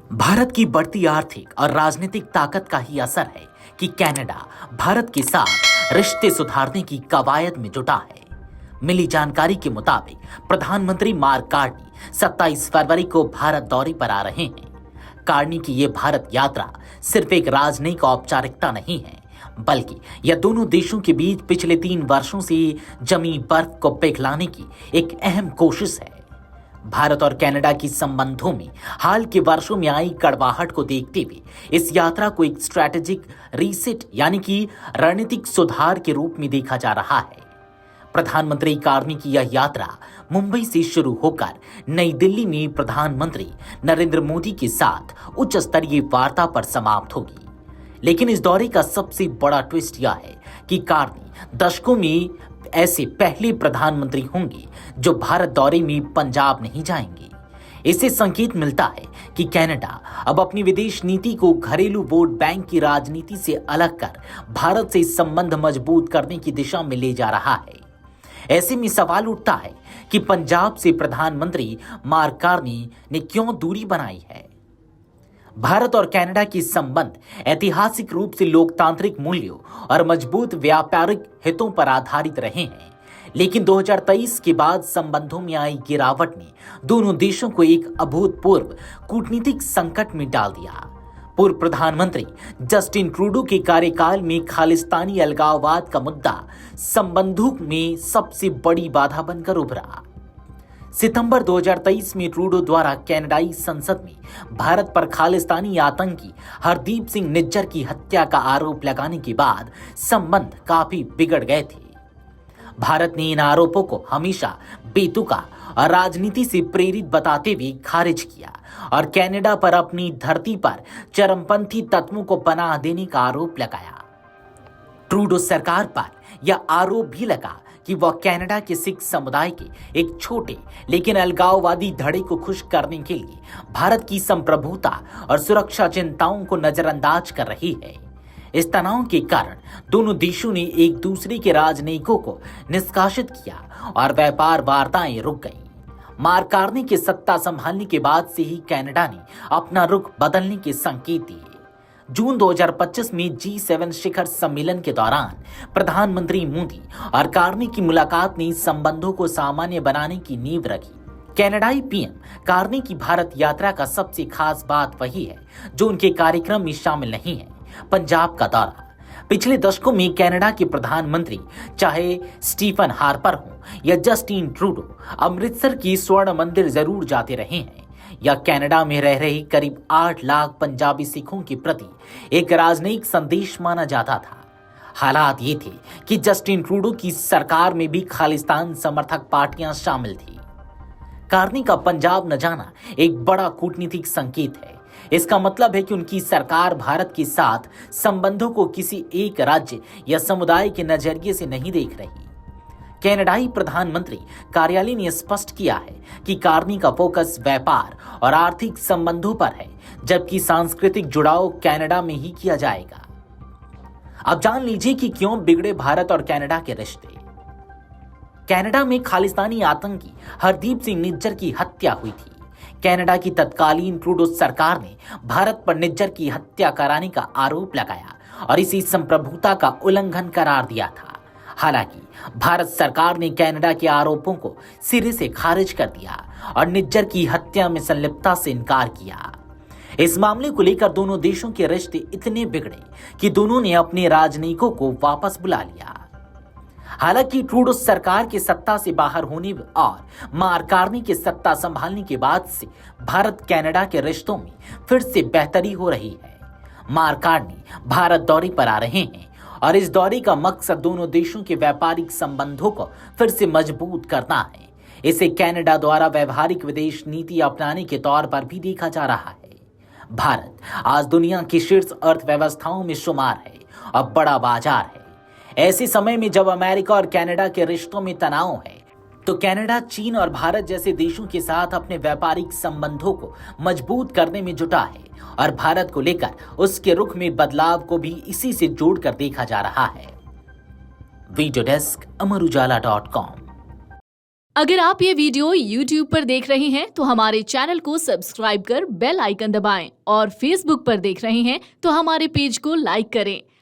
भारत की बढ़ती आर्थिक और राजनीतिक ताकत का ही असर है कि कनाडा भारत के साथ रिश्ते सुधारने की कवायद में जुटा है। मिली जानकारी के मुताबिक प्रधानमंत्री मार्क कार्नी 27 फरवरी को भारत दौरे पर आ रहे हैं। कार्नी की ये भारत यात्रा सिर्फ एक राजनयिक औपचारिकता नहीं है, बल्कि यह दोनों देशों के बीच पिछले 3 वर्षों से जमी बर्फ को पिघलाने की एक अहम कोशिश है। भारत और कनाडा की संबंधों में हाल के वर्षों में आई कड़वाहट को देखते हुए इस यात्रा को एक स्ट्रैटेजिक रीसेट यानी कि रणनीतिक सुधार के रूप में देखा जा रहा है। प्रधानमंत्री कार्नी की यह यात्रा मुंबई से शुरू होकर नई दिल्ली में प्रधानमंत्री नरेंद्र मोदी के साथ उच्च स्तरीय वार्ता पर समाप्त होगी। लेकिन इस दौरे का सबसे बड़ा ट्विस्ट यह है कि कार्नी दशकों में ऐसे पहले प्रधानमंत्री होंगे जो भारत दौरे में पंजाब नहीं जाएंगे। इससे संकेत मिलता है कि कनाडा अब अपनी विदेश नीति को घरेलू वोट बैंक की राजनीति से अलग कर भारत से संबंध मजबूत करने की दिशा में ले जा रहा है। ऐसे में सवाल उठता है कि पंजाब से प्रधानमंत्री मार्क कार्नी ने क्यों दूरी बनाई है। भारत और कनाडा के संबंध ऐतिहासिक रूप से लोकतांत्रिक मूल्यों और मजबूत व्यापारिक हितों पर आधारित रहे हैं, लेकिन 2023 के बाद संबंधों में आई गिरावट ने दोनों देशों को एक अभूतपूर्व कूटनीतिक संकट में डाल दिया। पूर्व प्रधानमंत्री जस्टिन ट्रूडो के कार्यकाल में खालिस्तानी अलगाववाद का मुद्दा संबंधों में सबसे बड़ी बाधा बनकर उभरा। सितंबर 2023 में ट्रूडो द्वारा कनाडाई संसद में भारत पर खालिस्तानी आतंकी हरदीप सिंह निज्जर की हत्या का आरोप लगाने के बाद संबंध काफी बिगड़ गए थे। भारत ने इन आरोपों को हमेशा बेतुका और राजनीति से प्रेरित बताते हुए खारिज किया और कनाडा पर अपनी धरती पर चरमपंथी तत्वों को पनाह देने का आरोप लगाया। ट्रूडो सरकार पर यह आरोप भी लगा कि वह कनाडा के सिख समुदाय के एक छोटे लेकिन अलगाववादी धड़े को खुश करने के लिए भारत की संप्रभुता और सुरक्षा चिंताओं को नजरअंदाज कर रही है। इस तनाव के कारण दोनों देशों ने एक दूसरे के राजनयिकों को निष्कासित किया और व्यापार वार्ताएं रुक गईं। मार्क कार्नी के सत्ता संभालने के बाद से ही कनाडा ने अपना रुख बदलने के संकेत दिए। जून 2025 में G7 शिखर सम्मेलन के दौरान प्रधानमंत्री मोदी और कार्नी की मुलाकात ने संबंधों को सामान्य बनाने की नींव रखी। कनाडाई पीएम कार्नी की भारत यात्रा का सबसे खास बात वही है जो उनके कार्यक्रम में शामिल नहीं है, पंजाब का दौरा। पिछले दशकों में कनाडा के प्रधानमंत्री चाहे स्टीफन हार्पर हो या जस्टिन ट्रूडो अमृतसर की स्वर्ण मंदिर जरूर जाते रहे हैं। या कनाडा में रह रही करीब 8 लाख पंजाबी सिखों के प्रति एक राजनयिक संदेश माना जाता था। हालात ये थे कि जस्टिन ट्रूडो की सरकार में भी खालिस्तान समर्थक पार्टियां शामिल थी। कार्नी का पंजाब न जाना एक बड़ा कूटनीतिक संकेत है। इसका मतलब है कि उनकी सरकार भारत के साथ संबंधों को किसी एक राज्य या समुदाय के नजरिए से नहीं देख रही। कनाडाई प्रधानमंत्री कार्यालय ने स्पष्ट किया है कि कार्नी का फोकस व्यापार और आर्थिक संबंधों पर है, जबकि सांस्कृतिक जुड़ाव कनाडा में ही किया जाएगा। अब जान लीजिए कि क्यों बिगड़े भारत और कनाडा के रिश्ते। कनाडा में खालिस्तानी आतंकी हरदीप सिंह निज्जर की हत्या हुई थी। कनाडा की तत्कालीन ट्रूडो सरकार ने भारत पर निज्जर की हत्या कराने का आरोप लगाया और इसे संप्रभुता का उल्लंघन करार दिया था। हालांकि भारत सरकार ने कनाडा के आरोपों को सिरे से खारिज कर दिया और निज्जर की हत्या में संलिप्तता से इनकार किया। इस मामले को लेकर दोनों देशों के रिश्ते इतने बिगड़े कि दोनों ने अपने राजनयिकों को वापस बुला लिया। हालांकि ट्रूडो सरकार के सत्ता से बाहर होने और मार्क कार्नी के सत्ता संभालने के बाद से भारत कनाडा के रिश्तों में फिर से बेहतरी हो रही है। मार्क कार्नी भारत दौरे पर आ रहे हैं और इस दौरे का मकसद दोनों देशों के व्यापारिक संबंधों को फिर से मजबूत करना है। इसे कनाडा द्वारा व्यवहारिक विदेश नीति अपनाने के तौर पर भी देखा जा रहा है। भारत आज दुनिया की शीर्ष अर्थव्यवस्थाओं में शुमार है और बड़ा बाजार है। ऐसे समय में जब अमेरिका और कनाडा के रिश्तों में तनाव है, तो कनाडा चीन और भारत जैसे देशों के साथ अपने व्यापारिक संबंधों को मजबूत करने में जुटा है और भारत को लेकर उसके रुख में बदलाव को भी इसी से जोड़कर देखा जा रहा है। वीडियो डेस्क, अमर उजाला.com। अगर आप ये वीडियो YouTube पर देख रहे हैं तो हमारे चैनल को सब्सक्राइब कर बेल आइकन दबाएं और Facebook पर देख रहे हैं तो हमारे पेज को लाइक करें।